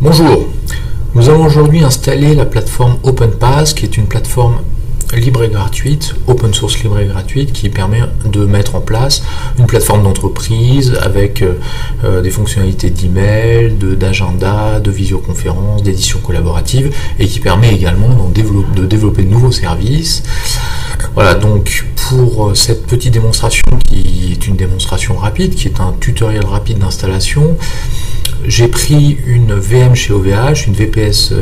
Bonjour, nous allons aujourd'hui installer la plateforme OpenPass, qui est une plateforme libre et gratuite, open source libre et gratuite, qui permet de mettre en place une plateforme d'entreprise avec des fonctionnalités d'email, d'agenda, de visioconférence, d'édition collaborative, et qui permet également de développer de nouveaux services. Voilà, donc pour cette petite démonstration, qui est une démonstration rapide, qui est un tutoriel rapide d'installation, j'ai pris une VM chez OVH, une VPS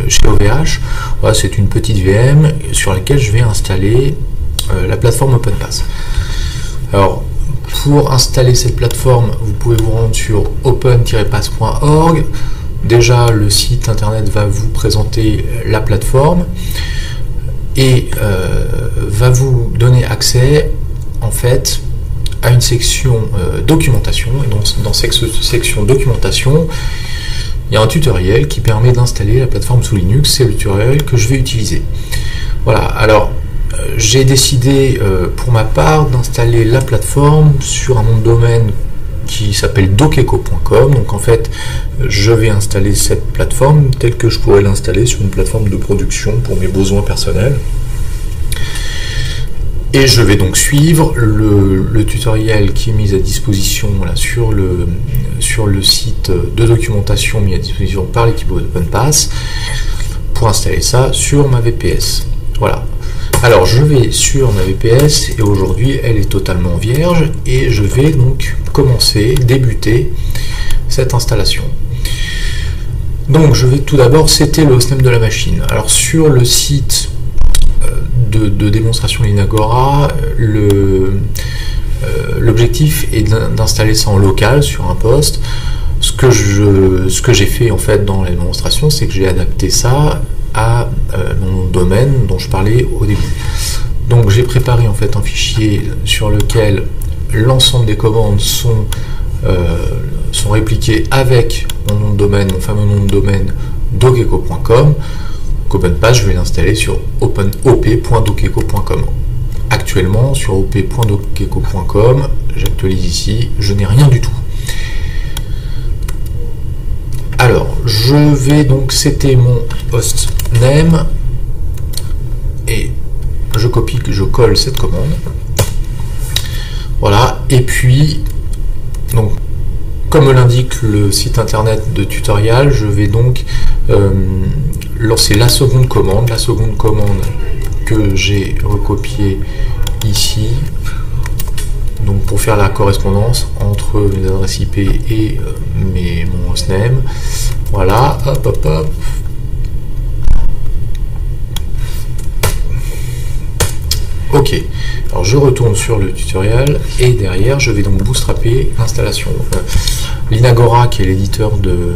chez OVH. Voilà, c'est une petite VM sur laquelle je vais installer la plateforme OpenPass. Alors, pour installer cette plateforme, vous pouvez vous rendre sur open-pass.org. Déjà, le site internet va vous présenter la plateforme et va vous donner accès, en fait, à une section documentation. Et donc, dans cette section documentation, il y a un tutoriel qui permet d'installer la plateforme sous Linux. C'est le tutoriel que je vais utiliser. Voilà, alors j'ai décidé pour ma part d'installer la plateforme sur un nom de domaine qui s'appelle dokeko.com. Donc en fait, je vais installer cette plateforme telle que je pourrais l'installer sur une plateforme de production pour mes besoins personnels. Et je vais donc suivre le tutoriel qui est mis à disposition sur le site de documentation mis à disposition par l'équipe OpenPass pour installer ça sur ma VPS. Voilà. Alors je vais sur ma VPS et aujourd'hui elle est totalement vierge et je vais donc débuter cette installation. Donc je vais tout d'abord setter le hostname de la machine. Alors sur le site de démonstration Linagora, l'objectif est d'installer ça en local sur un poste. Ce que j'ai fait en fait dans la démonstration, c'est que j'ai adapté ça à mon domaine dont je parlais au début. Donc j'ai préparé en fait un fichier sur lequel l'ensemble des commandes sont répliquées avec mon nom de domaine, mon fameux nom de domaine dokeko.com. OpenPass, je vais l'installer sur op.dokeko.com. Actuellement, sur op.dokeko.com, j'actualise ici, je n'ai rien du tout. Alors, je vais donc setter mon hostname et je copie, je colle cette commande. Voilà, et puis, donc, comme l'indique le site internet de tutoriel, je vais donc lancer la seconde commande que j'ai recopiée ici, donc pour faire la correspondance entre mes adresses IP et mon hostname. Voilà, hop hop hop. Ok, alors je retourne sur le tutoriel et derrière je vais donc bootstrapper l'installation. Linagora, qui est l'éditeur de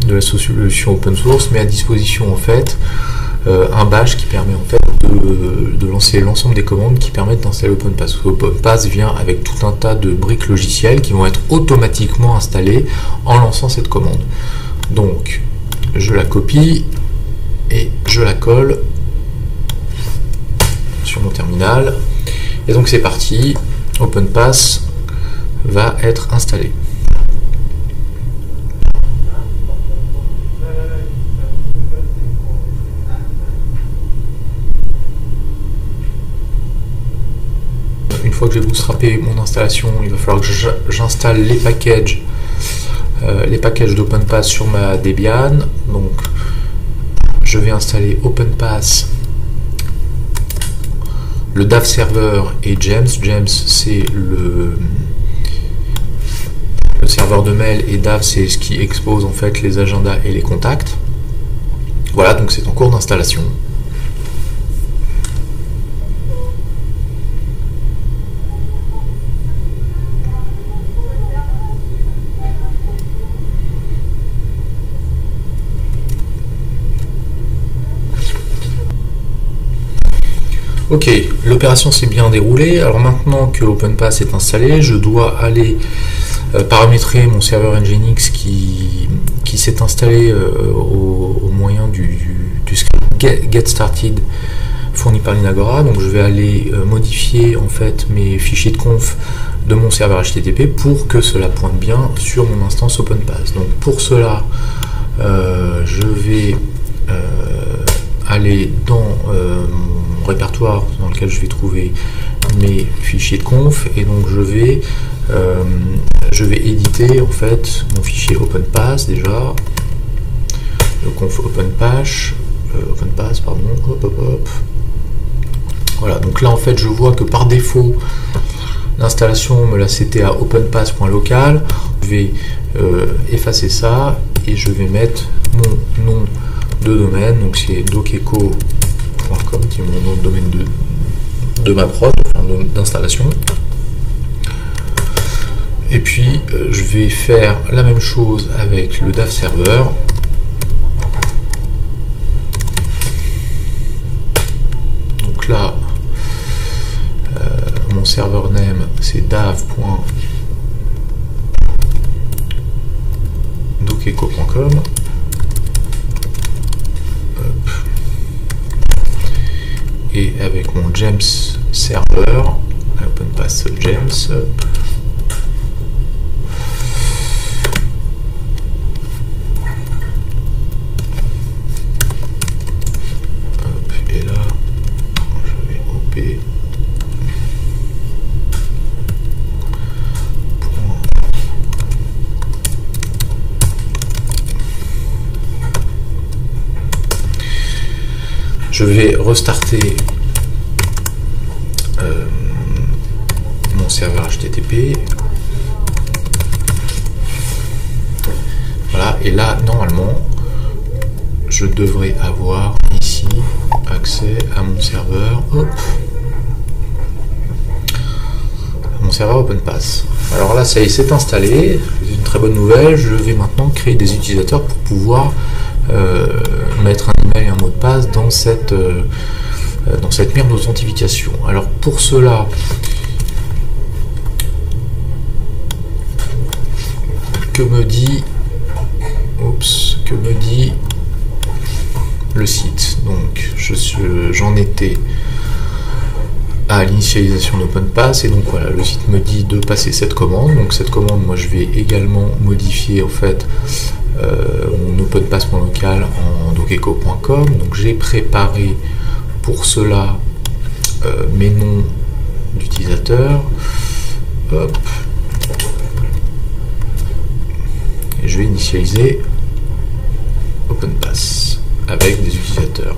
la solution open source, met à disposition en fait un bash qui permet en fait de lancer l'ensemble des commandes qui permettent d'installer OpenPass. OpenPass vient avec tout un tas de briques logicielles qui vont être automatiquement installées en lançant cette commande. Donc je la copie et je la colle sur mon terminal et donc c'est parti, OpenPass va être installé. Une fois que j'ai bootstrappé mon installation, il va falloir que j'installe les packages d'OpenPass sur ma Debian. Donc je vais installer OpenPass, le DAV server et James. James, c'est le serveur de mail et DAV, c'est ce qui expose en fait les agendas et les contacts. Voilà, donc c'est en cours d'installation. Ok, l'opération s'est bien déroulée. Alors maintenant que OpenPass est installé, je dois aller paramétrer mon serveur Nginx qui s'est installé au moyen du script get started fourni par Linagora. Donc je vais aller modifier en fait mes fichiers de conf de mon serveur HTTP pour que cela pointe bien sur mon instance OpenPass. Donc pour cela, Je vais aller dans mon répertoire dans lequel je vais trouver mes fichiers de conf, et donc je vais éditer en fait mon fichier OpenPass déjà, le conf OpenPass, pardon, hop. Voilà, donc là en fait je vois que par défaut l'installation me l'a cité à openpass.local. Je vais effacer ça et je vais mettre mon nom de domaine, donc c'est doceco.com, qui est mon nom de domaine de ma prod, d'installation. Et puis je vais faire la même chose avec le DAV serveur. Donc là, mon serveur name c'est dav.doceco.com. Et avec mon gems serveur, OpenPass gems, et là je vais op je vais restarter mon serveur HTTP. Voilà, et là normalement je devrais avoir ici accès à mon serveur, mon serveur OpenPass. Alors là ça y est, c'est installé, c'est une très bonne nouvelle. Je vais maintenant créer des utilisateurs pour pouvoir mettre un email et un mot de passe dans cette merde d'authentification. Alors pour cela, que me dit le site? Donc j'en étais à l'initialisation d'OpenPass, et donc voilà, le site me dit de passer cette commande. Donc cette commande, moi je vais également modifier en fait mon openpass.local en doceco.com. Donc j'ai préparé pour cela mes noms d'utilisateurs. Hop. Et je vais initialiser OpenPass avec des utilisateurs.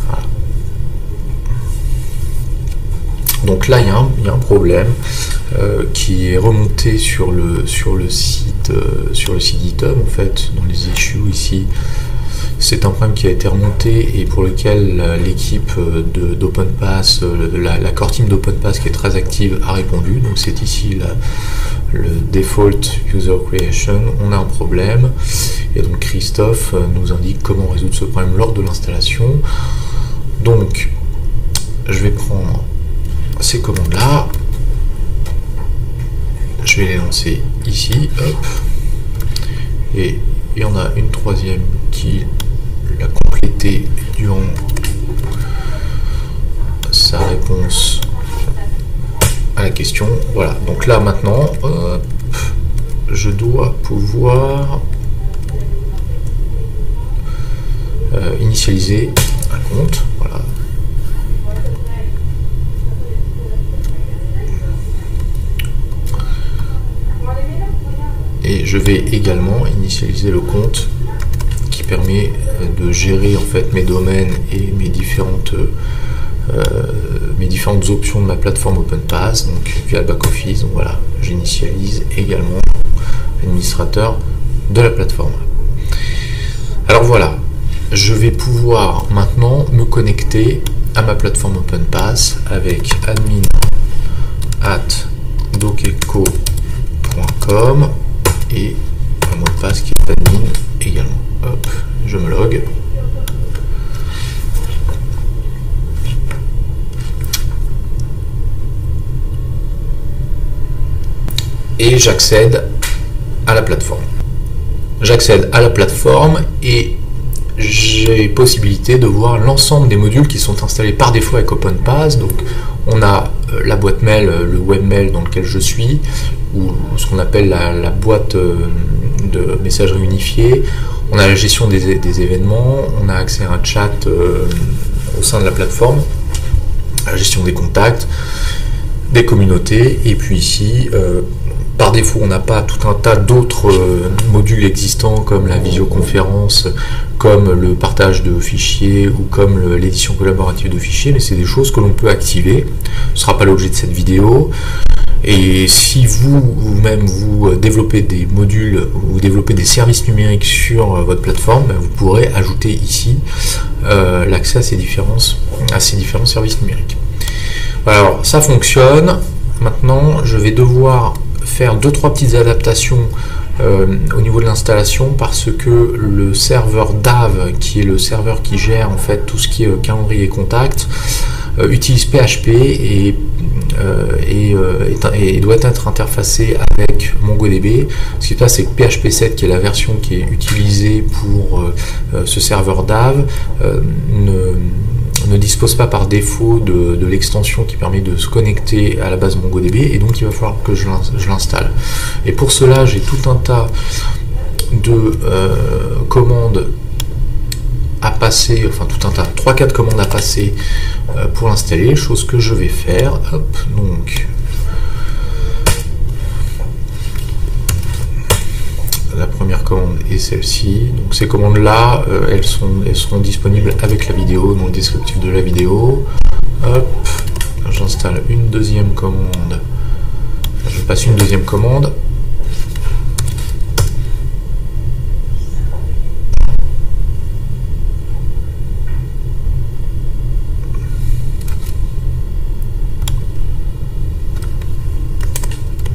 Voilà. Donc là, il y a un problème qui est remonté sur le site GitHub en fait, dans les issues ici. C'est un problème qui a été remonté et pour lequel l'équipe d'OpenPass, la core team d'OpenPass qui est très active, a répondu. Donc c'est ici le default user creation. On a un problème et donc Christophe nous indique comment résoudre ce problème lors de l'installation. Donc je vais prendre ces commandes là, je vais les lancer ici, hop, et il y en a une troisième qui l'a complété durant sa réponse à la question. Voilà, donc là maintenant je dois pouvoir initialiser un compte. Voilà. Et je vais également initialiser le compte qui permet de gérer en fait mes domaines et mes différentes options de ma plateforme OpenPass, donc via le back-office. Donc voilà, j'initialise également l'administrateur de la plateforme. Alors voilà, je vais pouvoir maintenant me connecter à ma plateforme OpenPass avec admin@doceco.com et un mot de passe qui est admin également. Hop, je me log. Et j'accède à la plateforme. J'accède à la plateforme et j'ai possibilité de voir l'ensemble des modules qui sont installés par défaut avec OpenPass. Donc on a la boîte mail, le webmail dans lequel je suis, ou ce qu'on appelle la boîte de messagerie unifiée, on a la gestion des événements, on a accès à un chat au sein de la plateforme, la gestion des contacts, des communautés, et puis ici, par défaut, on n'a pas tout un tas d'autres modules existants comme la visioconférence, comme le partage de fichiers ou comme l'édition collaborative de fichiers, mais c'est des choses que l'on peut activer. Ce ne sera pas l'objet de cette vidéo. Et si vous-même vous développez des modules, vous développez des services numériques sur votre plateforme, vous pourrez ajouter ici l'accès à ces différents services numériques. Voilà, alors ça fonctionne. Maintenant, je vais devoir faire 2-3 petites adaptations au niveau de l'installation parce que le serveur DAV, qui est le serveur qui gère en fait tout ce qui est calendrier et contact, utilise PHP et doit être interfacé avec MongoDB. Ce qui se passe, c'est que PHP 7, qui est la version qui est utilisée pour ce serveur DAV, ne dispose pas par défaut de l'extension qui permet de se connecter à la base MongoDB, et donc il va falloir que je l'installe. Et pour cela, j'ai tout un tas de commandes à passer, enfin tout un tas, 3-4 commandes à passer pour l'installer, chose que je vais faire. Hop, donc la première commande est celle-ci. Donc ces commandes-là, elles seront disponibles avec la vidéo, dans le descriptif de la vidéo. Hop, j'installe une deuxième commande. Je passe une deuxième commande.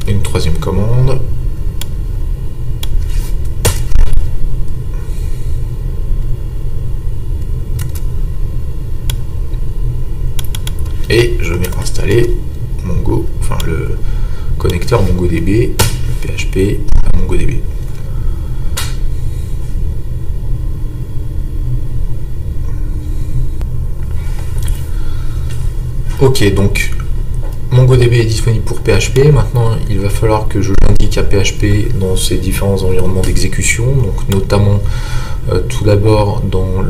Une troisième commande. Et je vais installer Mongo, enfin le connecteur MongoDB, PHP à MongoDB. Ok, donc MongoDB est disponible pour PHP. Maintenant, il va falloir que je l'indique à PHP dans ses différents environnements d'exécution, donc notamment tout d'abord dans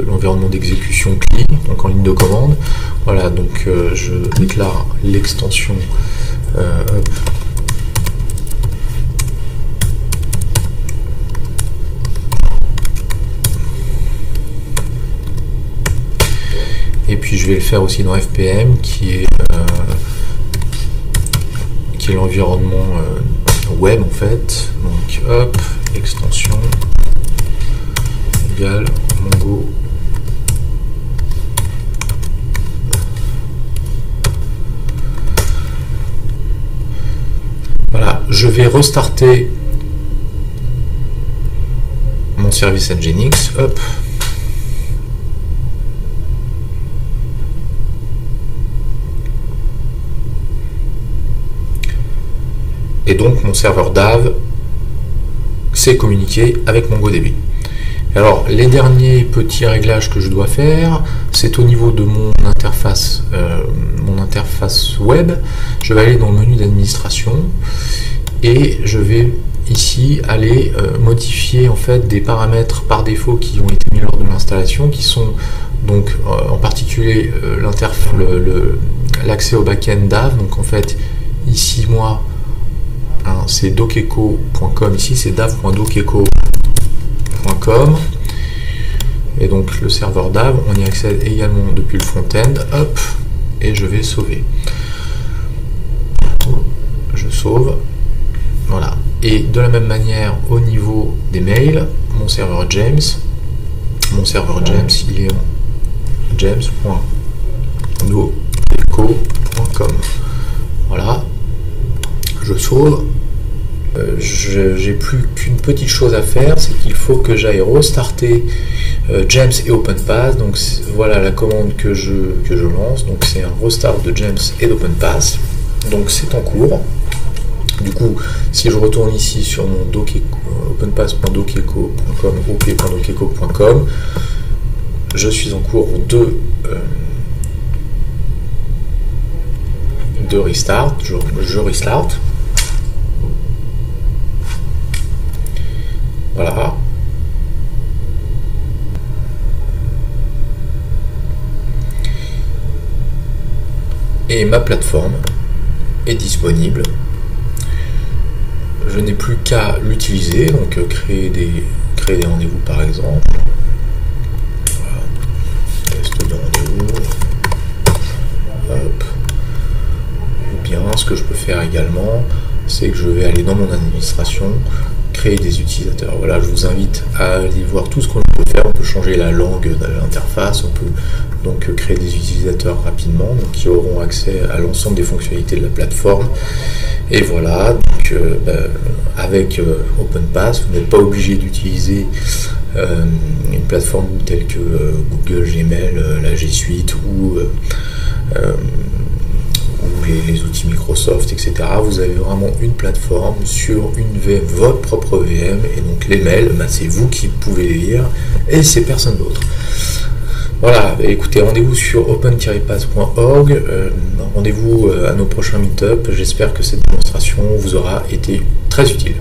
l'environnement d'exécution CLI, donc en ligne de commande. Voilà, donc je déclare l'extension et puis je vais le faire aussi dans FPM qui est l'environnement web en fait. Donc hop, extension égale Mongo. Voilà, je vais restarter mon service Nginx. Hop. Et donc mon serveur DAV s'est communiqué avec MongoDB. Alors les derniers petits réglages que je dois faire, c'est au niveau de mon interface web. Je vais aller dans le menu d'administration et je vais ici aller modifier en fait des paramètres par défaut qui ont été mis lors de l'installation, qui sont donc en particulier l'accès au backend DAV. Donc en fait ici moi c'est doceco.com, ici c'est dav.doceco.com, et donc le serveur DAV, on y accède également depuis le front-end. Hop, et je vais sauver. Je sauve. Voilà. Et de la même manière, au niveau des mails, mon serveur James, il est en james.doceco.com. Voilà. Je sauve. J'ai plus qu'une petite chose à faire, c'est qu'il faut que j'aille restarter James et OpenPass. Donc voilà la commande que je lance. Donc c'est un restart de James et d'OpenPass. Donc c'est en cours. Du coup, si je retourne ici sur mon openpass.doceco.com, op.doceco.com, je suis en cours de restart. Je restart. Voilà. Et ma plateforme est disponible. Je n'ai plus qu'à l'utiliser, donc créer des rendez-vous par exemple. Voilà. Test de rendez-vous. Hop. Ou bien ce que je peux faire également, c'est que je vais aller dans mon administration, créer des utilisateurs. Voilà, je vous invite à aller voir tout ce qu'on peut faire. On peut changer la langue de l'interface, on peut donc créer des utilisateurs rapidement, donc qui auront accès à l'ensemble des fonctionnalités de la plateforme. Et voilà, donc avec OpenPass, vous n'êtes pas obligé d'utiliser une plateforme telle que Google, Gmail, la G Suite ou les outils Microsoft, etc. Vous avez vraiment une plateforme sur une VM, votre propre VM, et donc les mails, c'est vous qui pouvez les lire, et c'est personne d'autre. Voilà, écoutez, rendez-vous sur open-pass.org, rendez-vous à nos prochains meet-up. J'espère que cette démonstration vous aura été très utile.